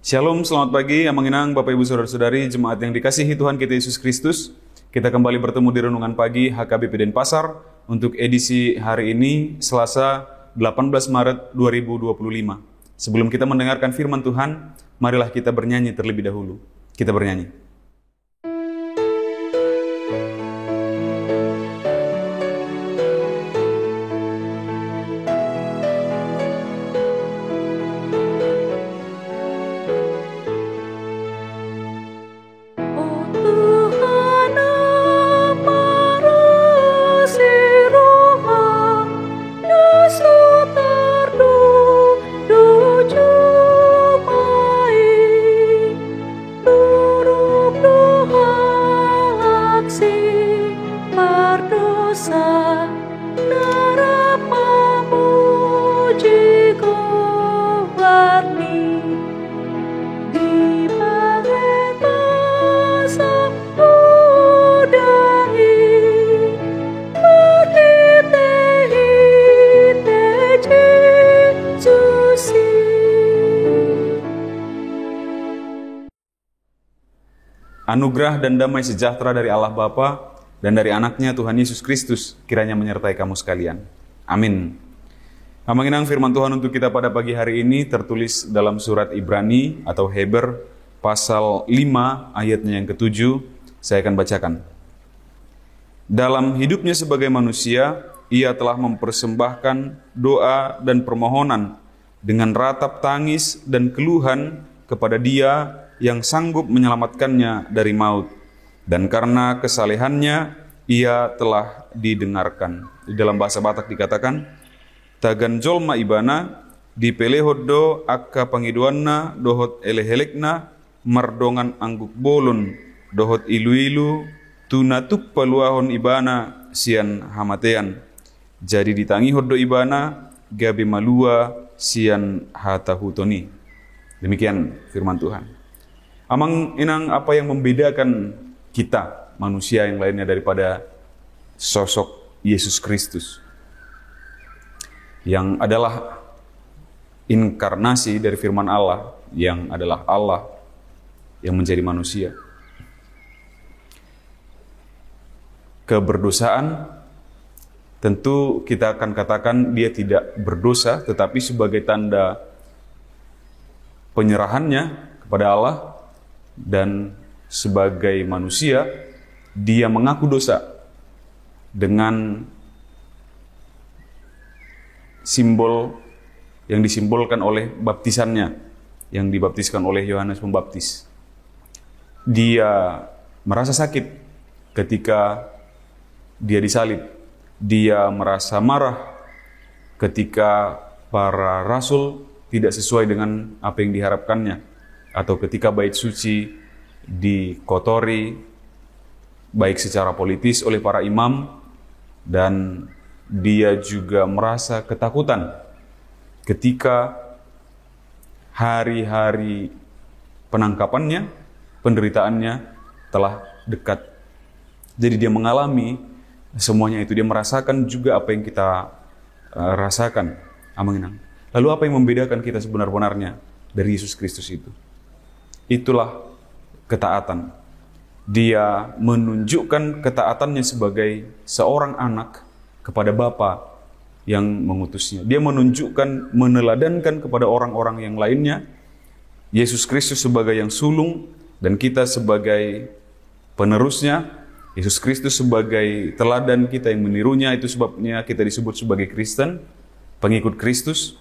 Shalom, selamat pagi, Amanginang, Bapak Ibu Saudara-saudari, jemaat yang dikasihi Tuhan kita Yesus Kristus. Kita kembali bertemu di Renungan Pagi HKBP Denpasar untuk edisi hari ini, Selasa 18 Maret 2025. Sebelum kita mendengarkan firman Tuhan, marilah kita bernyanyi terlebih dahulu. Kita bernyanyi. Anugerah dan damai sejahtera dari Allah Bapa dan dari anaknya Tuhan Yesus Kristus kiranya menyertai kamu sekalian. Amin. Amanginang firman Tuhan untuk kita pada pagi hari ini tertulis dalam surat Ibrani atau Heber pasal 5 ayatnya yang ke-7. Saya akan bacakan. Dalam hidupnya sebagai manusia, ia telah mempersembahkan doa dan permohonan dengan ratap tangis dan keluhan kepada Dia yang sanggup menyelamatkannya dari maut, dan karena kesalehannya ia telah didengarkan. Di dalam bahasa Batak dikatakan, tagan jolma ibana dipelehoddo akka pangiduanna dohot elehelekna mardongan angguk bolon dohot ilu-ilu tunatuk paluahon ibana sian hamatean. Jadi ditangi hoddo ibana gabe malua sian hatahutoni. Demikian firman Tuhan. Amang inang apa yang membedakan kita manusia yang lainnya daripada sosok Yesus Kristus yang adalah inkarnasi dari firman Allah, yang adalah Allah yang menjadi manusia. Keberdosaan tentu kita akan katakan dia tidak berdosa, tetapi sebagai tanda penyerahannya kepada Allah dan sebagai manusia, dia mengaku dosa dengan simbol yang disimbolkan oleh baptisannya, yang dibaptiskan oleh Yohanes Pembaptis. Dia merasa sakit ketika dia disalib. Dia merasa marah ketika para rasul tidak sesuai dengan apa yang diharapkannya, atau ketika bait suci dikotori baik secara politis oleh para imam, dan dia juga merasa ketakutan ketika hari-hari penangkapannya, penderitaannya telah dekat. Jadi dia mengalami semuanya itu, dia merasakan juga apa yang kita rasakan. Amanginang. Lalu apa yang membedakan kita sebenar-benarnya dari Yesus Kristus itu? Itulah ketaatan. Dia menunjukkan ketaatannya sebagai seorang anak kepada Bapa yang mengutusnya. Dia menunjukkan, meneladankan kepada orang-orang yang lainnya, Yesus Kristus sebagai yang sulung dan kita sebagai penerusnya. Yesus Kristus sebagai teladan kita yang menirunya, itu sebabnya kita disebut sebagai Kristen, pengikut Kristus.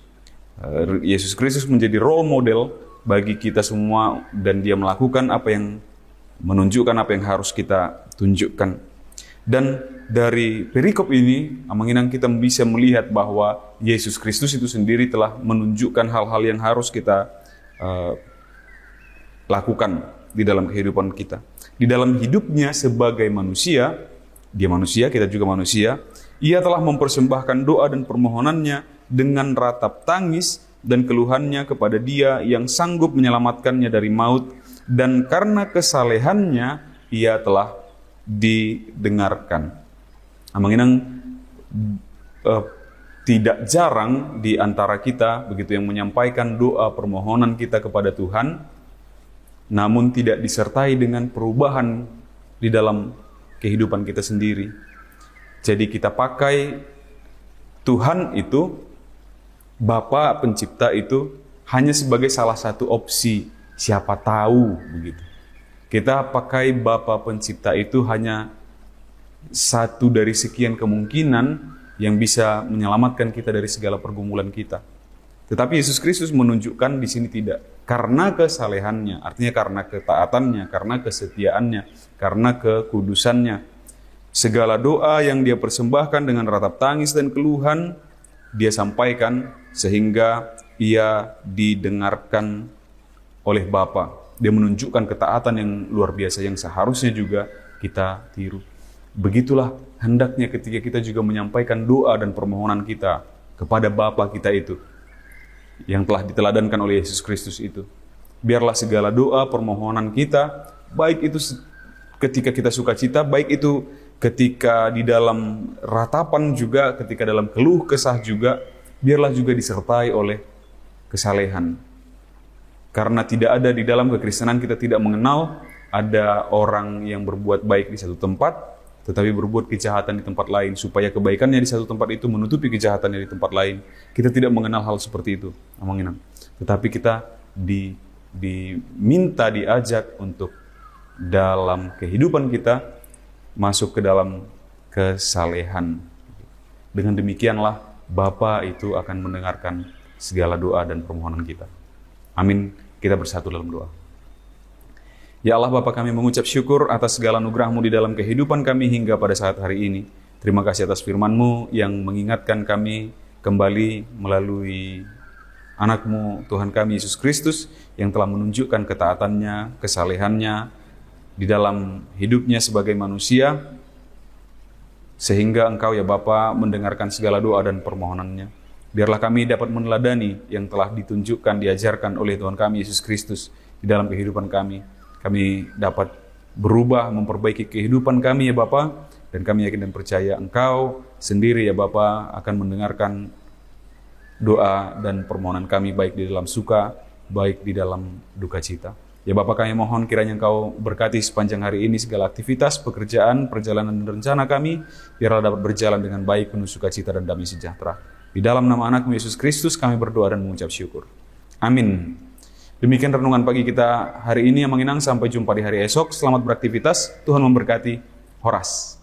Yesus Kristus menjadi role model bagi kita semua, dan dia melakukan apa yang menunjukkan apa yang harus kita tunjukkan. Dan dari perikop ini, Amanginang, kita bisa melihat bahwa Yesus Kristus itu sendiri telah menunjukkan hal-hal yang harus kita lakukan di dalam kehidupan kita. Di dalam hidupnya sebagai manusia, dia manusia, kita juga manusia, ia telah mempersembahkan doa dan permohonannya dengan ratap tangis dan keluhannya kepada Dia yang sanggup menyelamatkannya dari maut, dan karena kesalehannya ia telah didengarkan. Amanginang, tidak jarang di antara kita begitu yang menyampaikan doa permohonan kita kepada Tuhan namun tidak disertai dengan perubahan di dalam kehidupan kita sendiri. Jadi kita pakai Tuhan itu, Bapa Pencipta itu hanya sebagai salah satu opsi, siapa tahu begitu. Kita pakai Bapa Pencipta itu hanya satu dari sekian kemungkinan yang bisa menyelamatkan kita dari segala pergumulan kita. Tetapi Yesus Kristus menunjukkan di sini tidak. Karena kesalehannya, artinya karena ketaatannya, karena kesetiaannya, karena kekudusannya. Segala doa yang dia persembahkan dengan ratap tangis dan keluhan, dia sampaikan sehingga ia didengarkan oleh Bapa. Dia menunjukkan ketaatan yang luar biasa yang seharusnya juga kita tiru. Begitulah hendaknya ketika kita juga menyampaikan doa dan permohonan kita kepada Bapa kita itu, yang telah diteladankan oleh Yesus Kristus itu. Biarlah segala doa permohonan kita, baik itu ketika kita sukacita, baik itu ketika di dalam ratapan juga, ketika dalam keluh kesah juga, biarlah juga disertai oleh kesalehan. Karena tidak ada di dalam kekristenan, kita tidak mengenal ada orang yang berbuat baik di satu tempat, tetapi berbuat kejahatan di tempat lain, supaya kebaikannya di satu tempat itu menutupi kejahatannya di tempat lain. Kita tidak mengenal hal seperti itu, tetapi kita diminta, diajak untuk dalam kehidupan kita masuk ke dalam kesalehan. Dengan demikianlah Bapa itu akan mendengarkan segala doa dan permohonan kita. Amin. Kita bersatu dalam doa. Ya Allah Bapa, kami mengucap syukur atas segala anugerah-Mu di dalam kehidupan kami hingga pada saat hari ini. Terima kasih atas firman-Mu yang mengingatkan kami kembali melalui anak-Mu Tuhan kami Yesus Kristus yang telah menunjukkan ketaatannya, kesalehannya di dalam hidupnya sebagai manusia, sehingga Engkau ya Bapa mendengarkan segala doa dan permohonannya. Biarlah kami dapat meneladani yang telah ditunjukkan, diajarkan oleh Tuhan kami Yesus Kristus di dalam kehidupan kami. Kami dapat berubah, memperbaiki kehidupan kami ya Bapa, dan kami yakin dan percaya Engkau sendiri ya Bapa akan mendengarkan doa dan permohonan kami, baik di dalam suka, baik di dalam duka cita. Ya Bapa, kami mohon kiranya Engkau berkati sepanjang hari ini segala aktivitas, pekerjaan, perjalanan dan rencana kami, biarlah dapat berjalan dengan baik, penuh sukacita dan damai sejahtera. Di dalam nama anak-Mu Yesus Kristus kami berdoa dan mengucap syukur. Amin. Demikian renungan pagi kita hari ini yang menginang. Sampai jumpa di hari esok. Selamat beraktivitas. Tuhan memberkati. Horas.